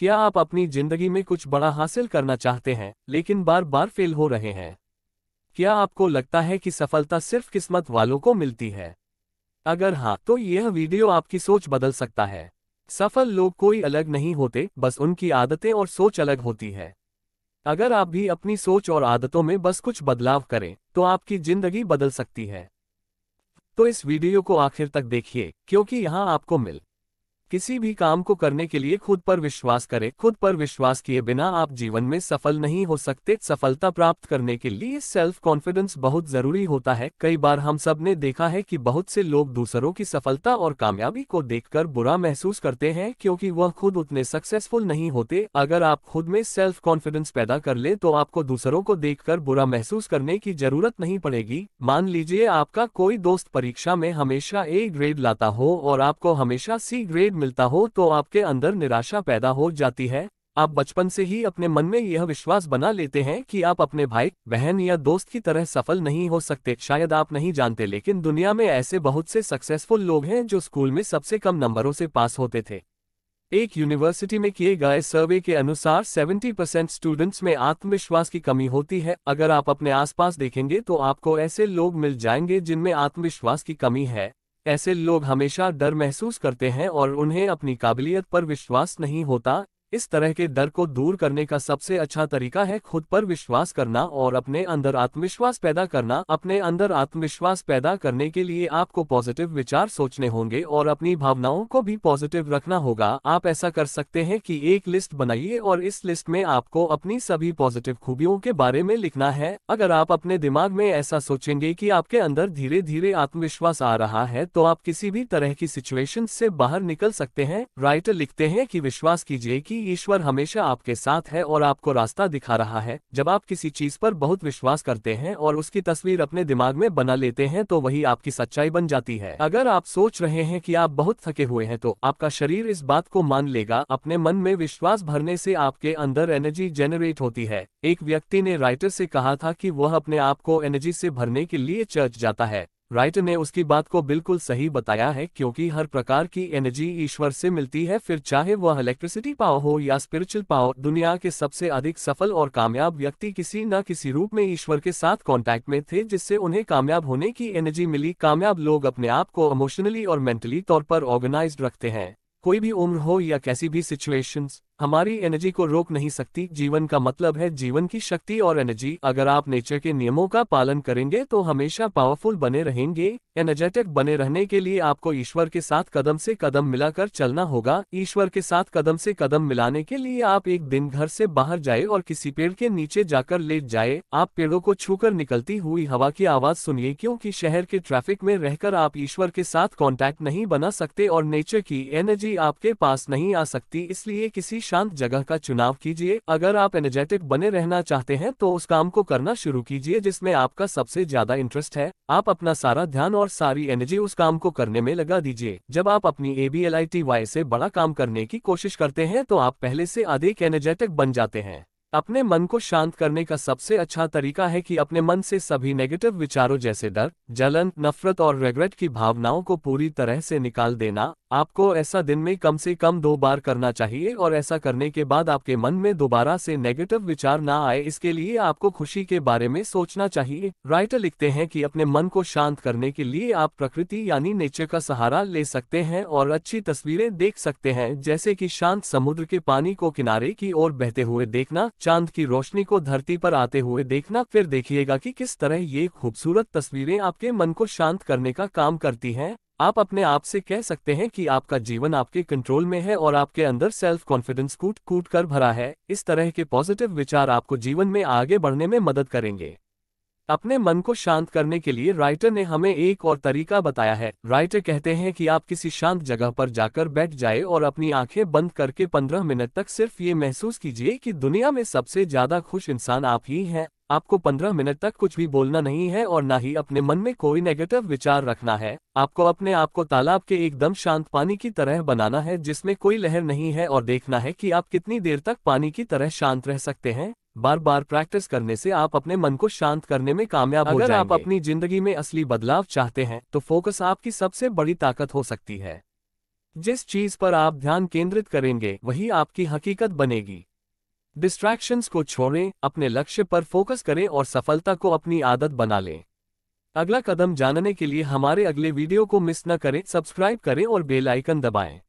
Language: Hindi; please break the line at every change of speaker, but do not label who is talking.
क्या आप अपनी जिंदगी में कुछ बड़ा हासिल करना चाहते हैं लेकिन बार बार फेल हो रहे हैं? क्या आपको लगता है कि सफलता सिर्फ किस्मत वालों को मिलती है? अगर हाँ, तो यह वीडियो आपकी सोच बदल सकता है। सफल लोग कोई अलग नहीं होते, बस उनकी आदतें और सोच अलग होती है। अगर आप भी अपनी सोच और आदतों में बस कुछ बदलाव करें, तो आपकी जिंदगी बदल सकती है। तो इस वीडियो को आखिर तक देखिए, क्योंकि यहाँ आपको किसी भी काम को करने के लिए खुद पर विश्वास करें। खुद पर विश्वास किए बिना आप जीवन में सफल नहीं हो सकते। सफलता प्राप्त करने के लिए सेल्फ कॉन्फिडेंस बहुत जरूरी होता है। कई बार हम सब ने देखा है कि बहुत से लोग दूसरों की सफलता और कामयाबी को देखकर बुरा महसूस करते हैं, क्योंकि वह खुद उतने सक्सेसफुल नहीं होते। अगर आप खुद में सेल्फ कॉन्फिडेंस पैदा कर ले तो आपको दूसरों को देखकर बुरा महसूस करने की जरूरत नहीं पड़ेगी। मान लीजिए आपका कोई दोस्त परीक्षा में हमेशा ए ग्रेड लाता हो और आपको हमेशा सी ग्रेड मिलता हो, तो आपके अंदर निराशा पैदा हो जाती है। आप बचपन से ही अपने मन में यह विश्वास बना लेते हैं कि आप अपने भाई बहन या दोस्त की तरह सफल नहीं हो सकते। शायद आप नहीं जानते, लेकिन दुनिया में ऐसे बहुत से सक्सेसफुल लोग हैं जो स्कूल में सबसे कम नंबरों से पास होते थे। एक यूनिवर्सिटी में किए गए सर्वे के अनुसार 70% स्टूडेंट्स में आत्मविश्वास की कमी होती है। अगर आप अपने आसपास देखेंगे तो आपको ऐसे लोग मिल जाएंगे जिनमें आत्मविश्वास की कमी है। ऐसे लोग हमेशा डर महसूस करते हैं और उन्हें अपनी काबिलियत पर विश्वास नहीं होता। इस तरह के डर को दूर करने का सबसे अच्छा तरीका है खुद पर विश्वास करना और अपने अंदर आत्मविश्वास पैदा करना। अपने अंदर आत्मविश्वास पैदा करने के लिए आपको पॉजिटिव विचार सोचने होंगे और अपनी भावनाओं को भी पॉजिटिव रखना होगा। आप ऐसा कर सकते हैं कि एक लिस्ट बनाइए और इस लिस्ट में आपको अपनी सभी पॉजिटिव खूबियों के बारे में लिखना है। अगर आप अपने दिमाग में ऐसा सोचेंगे कि आपके अंदर धीरे धीरे आत्मविश्वास आ रहा है, तो आप किसी भी तरह की सिचुएशन से बाहर निकल सकते हैं। राइटर लिखते हैं कि विश्वास कीजिए कि ईश्वर हमेशा आपके साथ है और आपको रास्ता दिखा रहा है। जब आप किसी चीज पर बहुत विश्वास करते हैं और उसकी तस्वीर अपने दिमाग में बना लेते हैं, तो वही आपकी सच्चाई बन जाती है। अगर आप सोच रहे हैं कि आप बहुत थके हुए हैं, तो आपका शरीर इस बात को मान लेगा। अपने मन में विश्वास भरने से आपके अंदर एनर्जी जनरेट होती है। एक व्यक्ति ने राइटर से कहा था कि वह अपने आप को एनर्जी से भरने के लिए चर्च जाता है। राइटर ने उसकी बात को बिल्कुल सही बताया है, क्योंकि हर प्रकार की एनर्जी ईश्वर से मिलती है, फिर चाहे वह इलेक्ट्रिसिटी पावर हो या स्पिरिचुअल पावर। दुनिया के सबसे अधिक सफल और कामयाब व्यक्ति किसी न किसी रूप में ईश्वर के साथ कांटेक्ट में थे, जिससे उन्हें कामयाब होने की एनर्जी मिली। कामयाब लोग अपने आप को इमोशनली और मेंटली तौर पर ऑर्गेनाइज्ड रखते हैं। कोई भी उम्र हो या कैसी भी सिचुएशंस हमारी एनर्जी को रोक नहीं सकती। जीवन का मतलब है जीवन की शक्ति और एनर्जी। अगर आप नेचर के नियमों का पालन करेंगे तो हमेशा पावरफुल बने रहेंगे। एनर्जेटिक बने रहने के लिए आपको ईश्वर के साथ कदम से कदम मिलाकर चलना होगा। ईश्वर के साथ कदम से कदम मिलाने के लिए आप एक दिन घर से बाहर जाए और किसी पेड़ के नीचे जाकर लेट जाए। आप पेड़ों को छूकर निकलती हुई हवा की आवाज सुनिए, क्योंकि शहर के ट्रैफिक में रहकर आप ईश्वर के साथ कांटेक्ट नहीं बना सकते और नेचर की एनर्जी आपके पास नहीं आ सकती। इसलिए किसी शांत जगह का चुनाव कीजिए। अगर आप एनर्जेटिक बने रहना चाहते हैं तो उस काम को करना शुरू कीजिए जिसमें आपका सबसे ज्यादा इंटरेस्ट है। आप अपना सारा ध्यान और सारी एनर्जी उस काम को करने में लगा दीजिए। जब आप अपनी ABLITY से बड़ा काम करने की कोशिश करते हैं तो आप पहले से अधिक एनर्जेटिक बन जाते हैं। अपने मन को शांत करने का सबसे अच्छा तरीका है कि अपने मन से सभी नेगेटिव विचारों जैसे डर, जलन, नफरत और रिग्रेट की भावनाओं को पूरी तरह से निकाल देना। आपको ऐसा दिन में कम से कम 2 बार करना चाहिए और ऐसा करने के बाद आपके मन में दोबारा से नेगेटिव विचार ना आए, इसके लिए आपको खुशी के बारे में सोचना चाहिए। राइटर लिखते हैं कि अपने मन को शांत करने के लिए आप प्रकृति यानी नेचर का सहारा ले सकते हैं और अच्छी तस्वीरें देख सकते हैं, जैसे कि शांत समुद्र के पानी को किनारे की ओर बहते हुए देखना, चांद की रोशनी को धरती पर आते हुए देखना। फिर देखिएगा कि किस तरह ये खूबसूरत तस्वीरें आपके मन को शांत करने का काम करती हैं। आप अपने आप से कह सकते हैं कि आपका जीवन आपके कंट्रोल में है और आपके अंदर सेल्फ कॉन्फिडेंस कूट कूट कर भरा है। इस तरह के पॉजिटिव विचार आपको जीवन में आगे बढ़ने में मदद करेंगे। अपने मन को शांत करने के लिए राइटर ने हमें एक और तरीका बताया है। राइटर कहते हैं कि आप किसी शांत जगह पर जाकर बैठ जाए और अपनी आंखें बंद करके 15 मिनट तक सिर्फ ये महसूस कीजिए कि दुनिया में सबसे ज्यादा खुश इंसान आप ही हैं। आपको 15 मिनट तक कुछ भी बोलना नहीं है और ना ही अपने मन में कोई नेगेटिव विचार रखना है। आपको अपने आप को तालाब के एकदम शांत पानी की तरह बनाना है जिसमें कोई लहर नहीं है और देखना है कि आप कितनी देर तक पानी की तरह शांत रह सकते हैं। बार बार प्रैक्टिस करने से आप अपने मन को शांत करने में कामयाब हो जाएंगे। अगर आप अपनी जिंदगी में असली बदलाव चाहते हैं तो फोकस आपकी सबसे बड़ी ताकत हो सकती है। जिस चीज पर आप ध्यान केंद्रित करेंगे वही आपकी हकीकत बनेगी। डिस्ट्रैक्शंस को छोड़ें, अपने लक्ष्य पर फोकस करें और सफलता को अपनी आदत बना लें। अगला कदम जानने के लिए हमारे अगले वीडियो को मिस न करें, सब्सक्राइब करें और बेल आइकन दबाएं।